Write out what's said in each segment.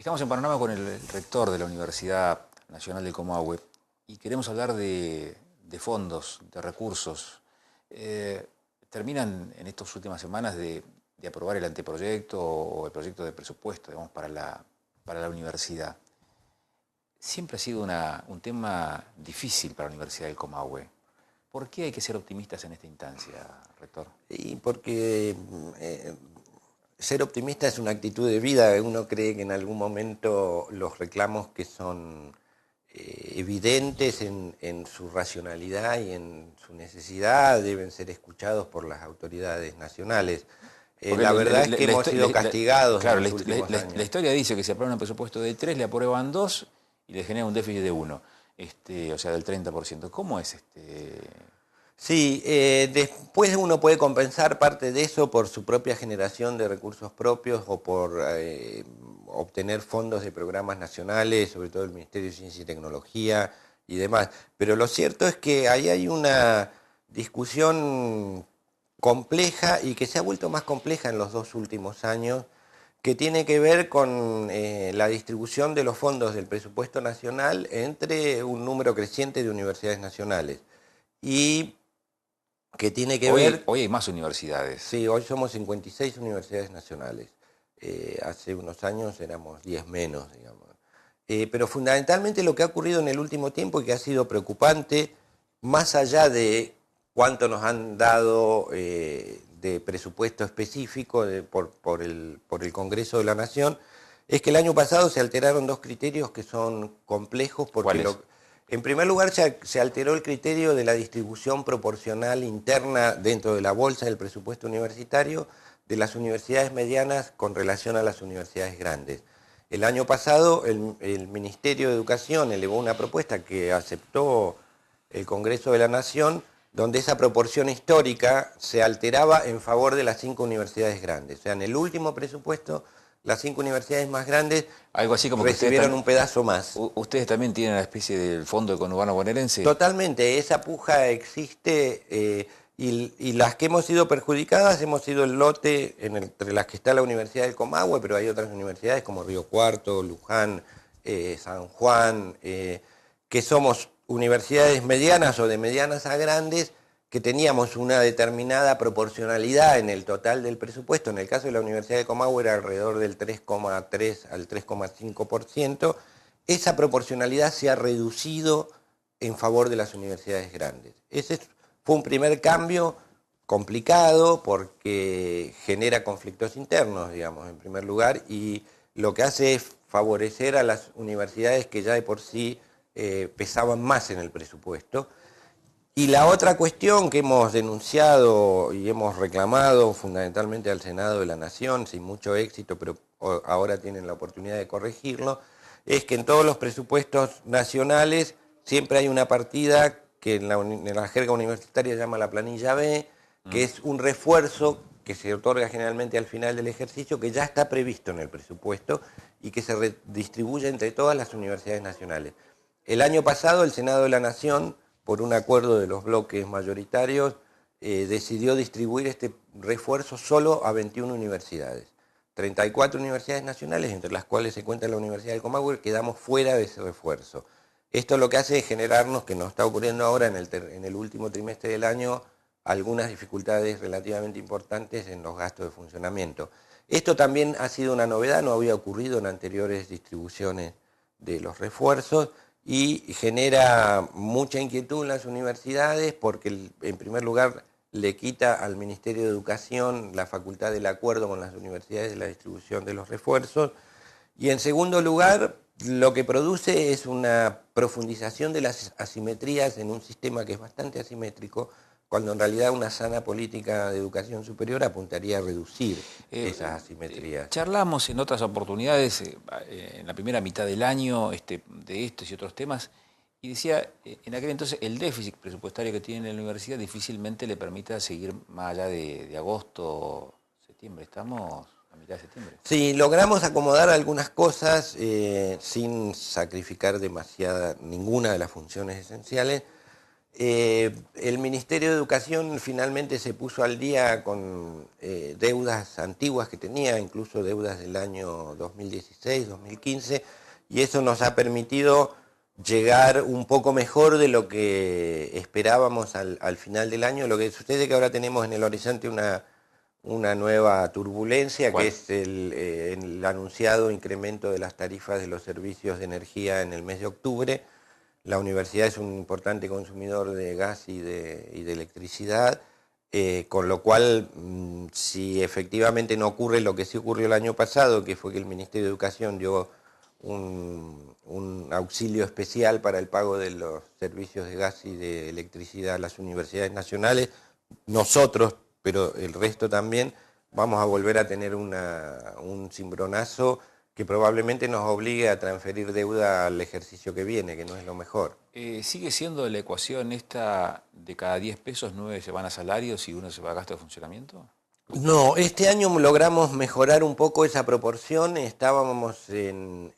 Estamos en Panorama con el rector de la Universidad Nacional del Comahue y queremos hablar de fondos, de recursos. Terminan en estas últimas semanas de aprobar el anteproyecto o el proyecto de presupuesto, digamos, para la universidad. Siempre ha sido un tema difícil para la Universidad del Comahue. ¿Por qué hay que ser optimistas en esta instancia, rector? Y porque ser optimista es una actitud de vida. Uno cree que en algún momento los reclamos que son evidentes en su racionalidad y en su necesidad deben ser escuchados por las autoridades nacionales. La verdad es que hemos sido castigados en los últimos años. La historia dice que si aprueban un presupuesto de 3, le aprueban 2 y le genera un déficit de 1, o sea, del 30%. ¿Cómo es Sí, después uno puede compensar parte de eso por su propia generación de recursos propios o por obtener fondos de programas nacionales, sobre todo el Ministerio de Ciencia y Tecnología y demás. Pero lo cierto es que ahí hay una discusión compleja y que se ha vuelto más compleja en los 2 últimos años, que tiene que ver con la distribución de los fondos del presupuesto nacional entre un número creciente de universidades nacionales. Y que tiene que ver... Hoy hay más universidades. Sí, hoy somos 56 universidades nacionales. Hace unos años éramos 10 menos, digamos. Pero fundamentalmente lo que ha ocurrido en el último tiempo y que ha sido preocupante, más allá de cuánto nos han dado de presupuesto específico por el Congreso de la Nación, es que el año pasado se alteraron 2 criterios que son complejos porque... En primer lugar, se alteró el criterio de la distribución proporcional interna dentro de la bolsa del presupuesto universitario de las universidades medianas con relación a las universidades grandes. El año pasado el Ministerio de Educación elevó una propuesta que aceptó el Congreso de la Nación, donde esa proporción histórica se alteraba en favor de las 5 universidades grandes. O sea, en el último presupuesto, las 5 universidades más grandes algo así como recibieron un pedazo más. ¿Ustedes también tienen una especie del fondo de conurbano bonaerense? Totalmente, esa puja existe y las que hemos sido perjudicadas hemos sido el lote entre las que está la Universidad del Comahue, pero hay otras universidades como Río Cuarto, Luján, San Juan, que somos universidades medianas o de medianas a grandes, que teníamos una determinada proporcionalidad en el total del presupuesto. En el caso de la Universidad de Comahue era alrededor del 3,3 al 3,5%. Esa proporcionalidad se ha reducido en favor de las universidades grandes. Ese fue un primer cambio complicado porque genera conflictos internos, digamos, en primer lugar, y lo que hace es favorecer a las universidades que ya de por sí pesaban más en el presupuesto. Y la otra cuestión que hemos denunciado y hemos reclamado fundamentalmente al Senado de la Nación, sin mucho éxito, pero ahora tienen la oportunidad de corregirlo, es que en todos los presupuestos nacionales siempre hay una partida que en la jerga universitaria se llama la planilla B, que es un refuerzo que se otorga generalmente al final del ejercicio, que ya está previsto en el presupuesto y que se redistribuye entre todas las universidades nacionales. El año pasado el Senado de la Nación, por un acuerdo de los bloques mayoritarios, decidió distribuir este refuerzo solo a 21 universidades. 34 universidades nacionales, entre las cuales se cuenta la Universidad del Comahue, quedamos fuera de ese refuerzo. Esto lo que hace es generarnos, que nos está ocurriendo ahora en el último trimestre del año, algunas dificultades relativamente importantes en los gastos de funcionamiento. Esto también ha sido una novedad, no había ocurrido en anteriores distribuciones de los refuerzos, y genera mucha inquietud en las universidades porque, en primer lugar, le quita al Ministerio de Educación la facultad del acuerdo con las universidades de la distribución de los refuerzos, y en segundo lugar, lo que produce es una profundización de las asimetrías en un sistema que es bastante asimétrico, cuando en realidad una sana política de educación superior apuntaría a reducir esas asimetrías. Charlamos en otras oportunidades, en la primera mitad del año, de estos y otros temas, y decía, en aquel entonces el déficit presupuestario que tiene la universidad difícilmente le permita seguir más allá de agosto, septiembre. Estamos a mitad de septiembre. Sí, logramos acomodar algunas cosas sin sacrificar ninguna de las funciones esenciales. El Ministerio de Educación finalmente se puso al día con deudas antiguas que tenía, incluso deudas del año 2016, 2015, y eso nos ha permitido llegar un poco mejor de lo que esperábamos al final del año. Lo que sucede es que ahora tenemos en el horizonte una nueva turbulencia, ¿Cuál? que es el anunciado incremento de las tarifas de los servicios de energía en el mes de octubre. La universidad es un importante consumidor de gas y de electricidad, con lo cual, si efectivamente no ocurre lo que sí ocurrió el año pasado, que fue que el Ministerio de Educación dio un auxilio especial para el pago de los servicios de gas y de electricidad a las universidades nacionales, nosotros, pero el resto también, vamos a volver a tener un cimbronazo que probablemente nos obligue a transferir deuda al ejercicio que viene, que no es lo mejor. ¿Sigue siendo la ecuación esta de cada 10 pesos, 9 se van a salarios y 1 se va a gasto de funcionamiento? No, este año logramos mejorar un poco esa proporción, estábamos en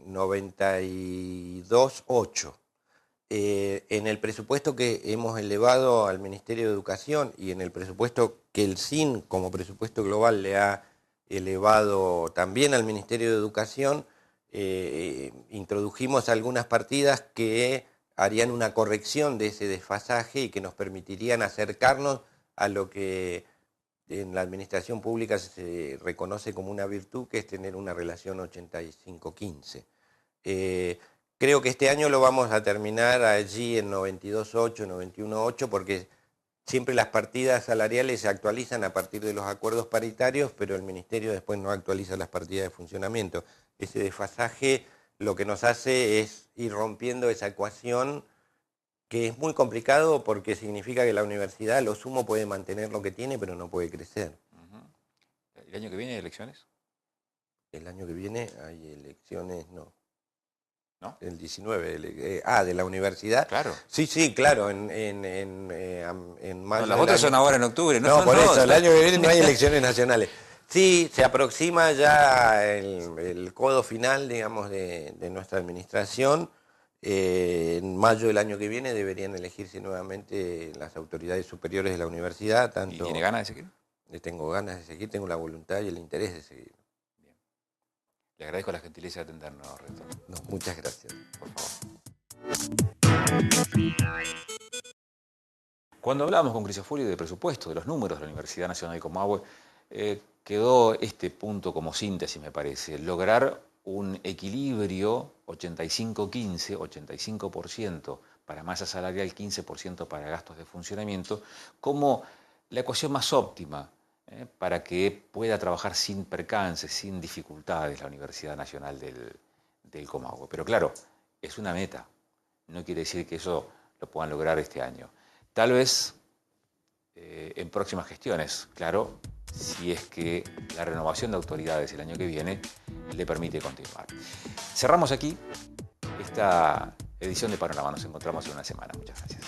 92,8. En el presupuesto que hemos elevado al Ministerio de Educación y en el presupuesto que el SIN como presupuesto global le ha elevado también al Ministerio de Educación, introdujimos algunas partidas que harían una corrección de ese desfasaje y que nos permitirían acercarnos a lo que en la administración pública se reconoce como una virtud, que es tener una relación 85-15. Creo que este año lo vamos a terminar allí en 92,8, 91,8, porque siempre las partidas salariales se actualizan a partir de los acuerdos paritarios, pero el Ministerio después no actualiza las partidas de funcionamiento. Ese desfasaje lo que nos hace es ir rompiendo esa ecuación, que es muy complicado porque significa que la universidad a lo sumo puede mantener lo que tiene, pero no puede crecer. ¿El año que viene hay elecciones? El año que viene hay elecciones, no. ¿No? El 19, de la universidad. Claro. Sí, sí, claro, en mayo. No, las otras son ahora en octubre. No, por eso, el año que viene no hay elecciones nacionales. Sí, se aproxima ya el codo final, digamos, de nuestra administración. En mayo del año que viene deberían elegirse nuevamente las autoridades superiores de la universidad. ¿Y tiene ganas de seguir? Tengo ganas de seguir, tengo la voluntad y el interés de seguir. Le agradezco la gentileza de atendernos, rector. No, muchas gracias. Por favor. Cuando hablábamos con Crisofolio de presupuesto, de los números de la Universidad Nacional de Comahue, quedó este punto como síntesis, me parece: lograr un equilibrio 85-15, 85% para masa salarial, 15% para gastos de funcionamiento, como la ecuación más óptima para que pueda trabajar sin percances, sin dificultades la Universidad Nacional del Comahue. Pero claro, es una meta, no quiere decir que eso lo puedan lograr este año. Tal vez en próximas gestiones, claro, si es que la renovación de autoridades el año que viene le permite continuar. Cerramos aquí esta edición de Panorama. Nos encontramos en una semana. Muchas gracias.